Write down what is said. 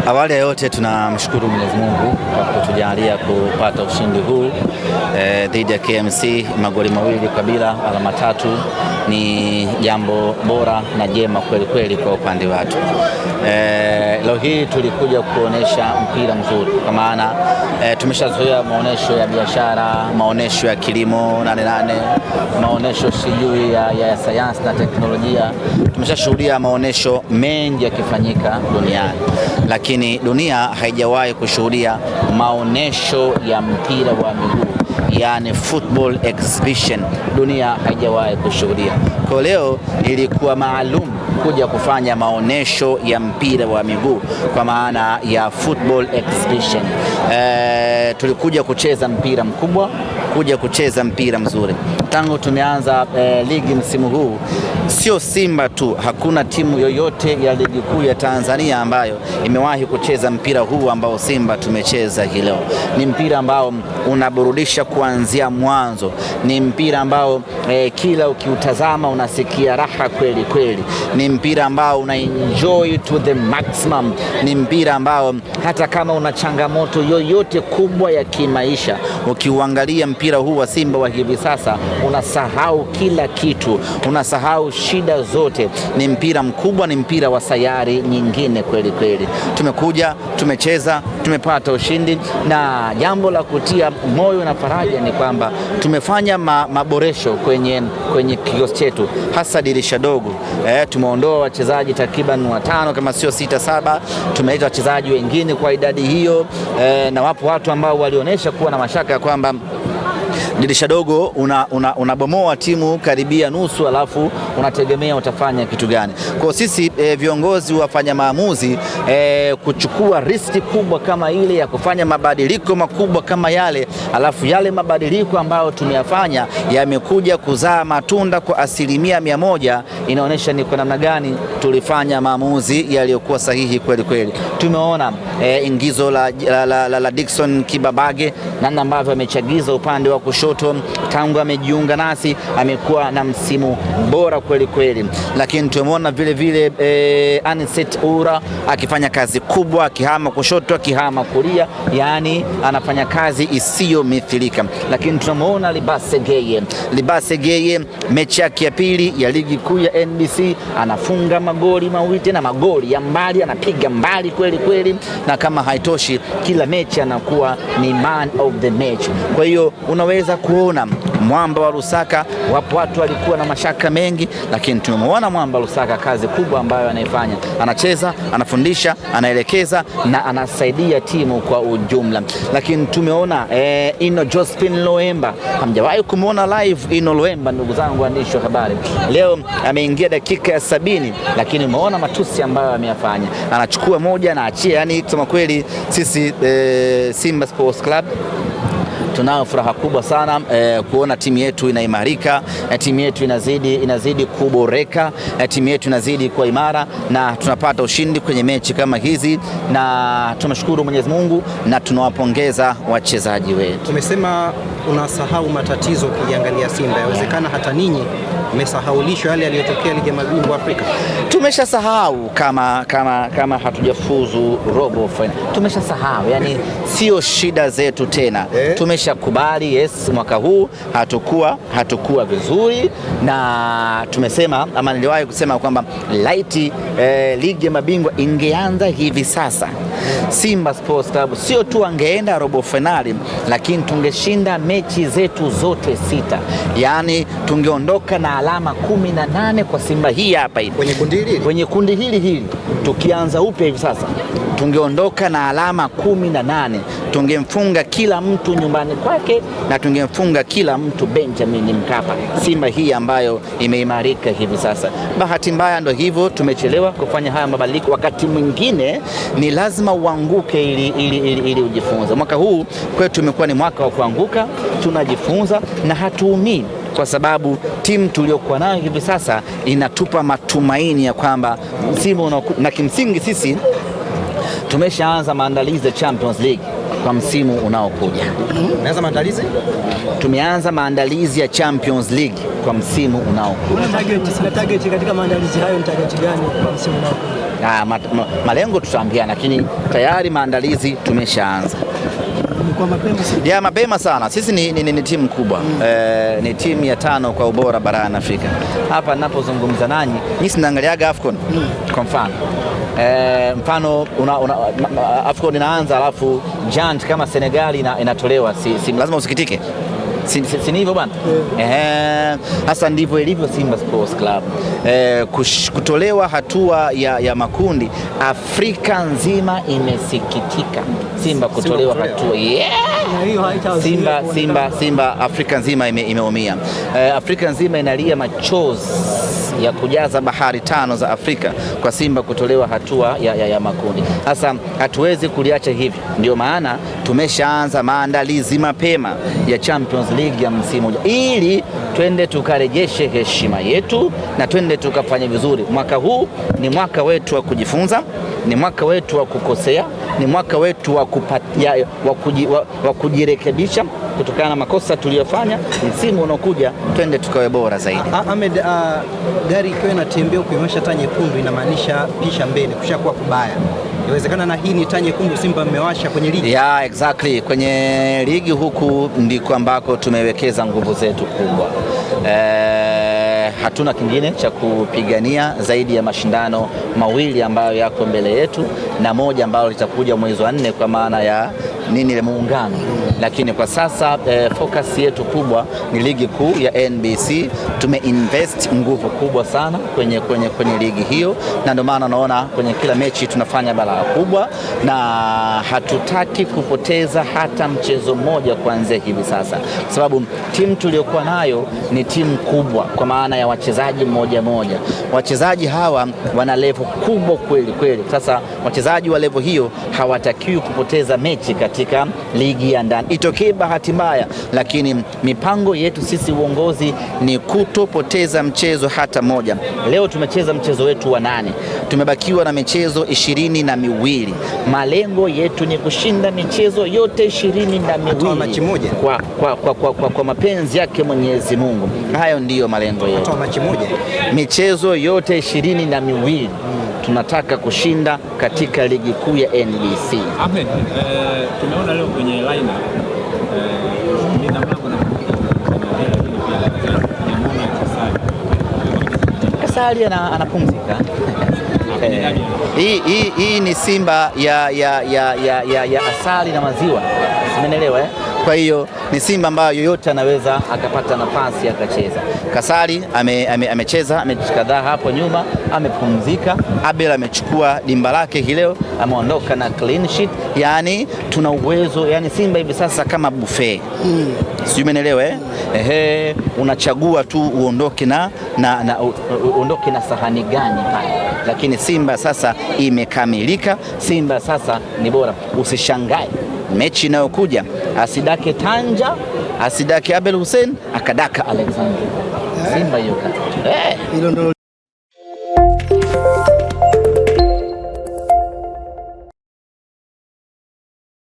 Awali ya yote tunamshukuru Mwenyezi Mungu kwa kutujalia kupata ushindi huu dhidi ya KMC magoli mawili kwa bila, alama 3. Ni jambo bora na jema kweli kweli kwa upande wetu. Leo hii tulikuja kuonesha mpira mzuri, kwa maana tumeshazoea maonesho ya biashara, maonesho ya kilimo 88, maonesho sijui ya sayansi na teknolojia. Tumeshashuhudia maonesho mengi yakifanyika duniani, lakini dunia haijawahi kushuhudia maonesho ya mpira wa miguu, yani football exhibition. Dunia haijawahi kushuhudia. Kwa leo ilikuwa maalum kuja kufanya maonesho ya mpira wa miguu kwa maana ya football exhibition. Tulikuja kucheza mpira mkubwa, kuja kucheza mpira mzuri. Tangu tumeanza ligi msimu huu, sio Simba tu, hakuna timu yoyote ya ligi kuu ya Tanzania ambayo imewahi kucheza mpira huu ambao Simba tumecheza hii leo. Ni mpira ambao unaburudisha kuanzia mwanzo, ni mpira ambao kila ukiutazama unasikia raha kweli kweli, ni mpira ambao una enjoy to the maximum, ni mpira ambao hata kama una changamoto yoyote kubwa ya kimaisha, ukiuangalia mpira huu wa Simba wa hivi sasa unasahau kila kitu, unasahau shida zote. Ni mpira mkubwa, ni mpira wa sayari nyingine kweli kweli. Tumekuja, tumecheza, tumepata ushindi, na jambo la kutia moyo na faraja ni kwamba tumefanya maboresho kwenye kikosi chetu, hasa dirisha dogo. Tumeondoa wachezaji takriban 5 kama sio 6-7, tumeleta wachezaji wengine kwa idadi hiyo, na wapo watu ambao walionyesha kuwa na mashaka ya kwamba dirisha dogo unabomoa timu karibia nusu, alafu unategemea utafanya kitu gani. Kwa sisi viongozi wafanya maamuzi kuchukua riski kubwa kama ile ya kufanya mabadiliko makubwa kama yale, alafu yale mabadiliko ambayo tumeyafanya yamekuja kuzaa matunda kwa 100%, inaonyesha ni kwa namna gani tulifanya maamuzi yaliyokuwa sahihi kweli kweli. Tumeona ingizo la Dickson Kibabage, namna ambavyo amechagiza upande wa kushoto tangu amejiunga nasi, amekuwa na msimu bora kweli kweli. Lakini tumeona vile vile Anicet Ura akifanya kazi kubwa, akihama kushoto, akihama kulia, yani anafanya kazi isiyomithilika. Lakini tunamuona Libase Geye mechi yake ya pili ya ligi kuu ya NBC anafunga magoli mawili, na magoli ya mbali, anapiga mbali kweli kweli, na kama haitoshi kila mechi anakuwa ni man of the match. Kwa hiyo unaweza kuona mwamba wa Lusaka, wapo watu walikuwa na mashaka mengi, lakini tumemwona mwamba Lusaka kazi kubwa ambayo anaifanya. Anacheza, anafundisha, anaelekeza na anasaidia timu kwa ujumla. Lakini tumeona Ino Josephine Loemba, hamjawahi kumuona live Ino Loemba ndugu zangu waandishi wa habari. Leo ameingia dakika ya 70, lakini umeona matusi ambayo ameyafanya. Anachukua moja na achia, yani kusema kweli sisi Simba Sports Club tunao furaha kubwa sana kuona timu yetu inaimarika, timu yetu inazidi kuboreka, timu yetu inazidi kuwa imara, na tunapata ushindi kwenye mechi kama hizi, na tunashukuru Mwenyezi Mungu na tunawapongeza wachezaji wetu. Umesema unasahau matatizo ukiangalia Simba, yawezekana hata ninyi mmesahaulishwa yale yaliyotokea ligi ya mabingwa Afrika. Tumeshasahau kama hatujafuzu robo final. Tumeshasahau, yani sio shida zetu tena. Tumeshakubali yes, mwaka huu hatukuwa vizuri, na tumesema ama niliwahi kusema kwamba laiti ligi ya mabingwa ingeanza hivi sasa, Simba Sports Club sio tu angeenda robo finali, lakini tungeshinda mechi zetu zote 6. Yani tungeondoka na alama 18 kwa Simba hii hapa hivi. Kwenye kundi hili tukianza upya hivi sasa tungeondoka na alama 18. Tungemfunga kila mtu nyumbani kwake na tungemfunga kila mtu Benjamin Mkapa. Simba hii ambayo imeimarika hivi sasa. Bahati mbaya ndio hivyo, tumechelewa kufanya haya mabadiliko. Wakati mwingine ni lazima uanguke ili ujifunze. Mwaka huu kwetu tumekuwa ni mwaka wa kuanguka, tunajifunza na hatuumii, kwa sababu timu tuliyokuwa nayo hivi sasa inatupa matumaini ya kwamba msimu na kimsingi sisi tumeshaanza maandalizi ya Champions League. kwa msimu unaokuja. Umeanza maandalizi? Tumeanza maandalizi ya Champions League kwa msimu unaokuja. Target katika maandalizi hayo ni target gani kwa msimu unaokuja? Malengo tutaambiana, lakini tayari maandalizi tumeshaanza. Mapema sana. Sisi ni timu kubwa. Ni timu ya 5 kwa ubora barani Afrika. Hapa ninapozungumza nanyi, nyinyi sinaangaliaga AFCON kwa mfano. AFCON inaanza alafu giant kama Senegal inatolewa, si lazima usikitike. Si hivyo bwana? Hasa ndivyo ilivyo Simba Sports Club. Kutolewa hatua ya makundi, Afrika nzima imesikitika. Simba kutolewa hatua. Simba Afrika nzima imeumia. Afrika nzima inalia machozi ya kujaza bahari 5 za Afrika kwa Simba kutolewa hatua ya makundi. Sasa hatuwezi kuliacha hivi. Ndio maana tumeshaanza maandalizi mapema ya Champions League ya msimu ili twende tukarejeshe heshima yetu na twende tukafanya vizuri. Mwaka huu ni mwaka wetu wa kujifunza, ni mwaka wetu wa kukosea, ni mwaka wetu wa kujirekebisha kutokana na makosa tuliyofanya. Msimu unaokuja twende tukawe bora zaidi. Ahmed, gari ikiwa inatembea kuimarisha taa nyekundu inamaanisha pisha mbele kushakuwa kubaya. Inawezekana na hii ni taa nyekundu Simba mmewasha kwenye ligi. Exactly. Kwenye ligi huku ndiko ambako tumewekeza nguvu zetu kubwa. Hatuna kingine cha kupigania zaidi ya mashindano mawili ambayo yako mbele yetu na moja ambalo litakuja mwezi wa 4 kwa maana ya ile muungano. Lakini kwa sasa focus yetu kubwa ni ligi kuu ya NBC. Tumeinvest nguvu kubwa sana kwenye ligi hiyo, na ndio maana naona kwenye kila mechi tunafanya balaa kubwa, na hatutaki kupoteza hata mchezo mmoja kuanzia hivi sasa, kwa sababu timu tuliyokuwa nayo ni timu kubwa kwa maana ya wachezaji mmoja. Wachezaji hawa wana level kubwa kweli. Sasa wachezaji wa level hiyo hawatakiwi kupoteza mechi katika ligi ya ndani. Itokee bahati mbaya, lakini mipango yetu sisi uongozi ni kutopoteza mchezo hata moja. Leo tumecheza mchezo wetu wa 8. Tumebakiwa na michezo 22. Malengo yetu ni kushinda michezo yote 22 kwa mapenzi yake Mwenyezi Mungu. Hayo ndiyo malengo yetu. Michezo yote 22 tunataka kushinda katika ligi kuu ya NBC. Ahmed, tumeona leo kwenye line Kasali anapumzika. Hii ni Simba ya asali na maziwa. Umeelewa? Kwa hiyo ni Simba ambayo yoyote anaweza akapata nafasi akacheza. Kasali amecheza mechi kadhaa hapo nyuma, amepumzika. Abel amechukua dimba lake hii leo, ameondoka na clean sheet. Yani tuna uwezo, yani Simba hivi sasa kama buffet. Sio, umeelewa? Unachagua tu uondoke uondoke na sahani gani pale. Lakini Simba sasa imekamilika. Simba sasa ni bora. Usishangae mechi inayokuja asidake Tanja, asidake Abel Hussein, akadaka Alexander. Simba hiyo.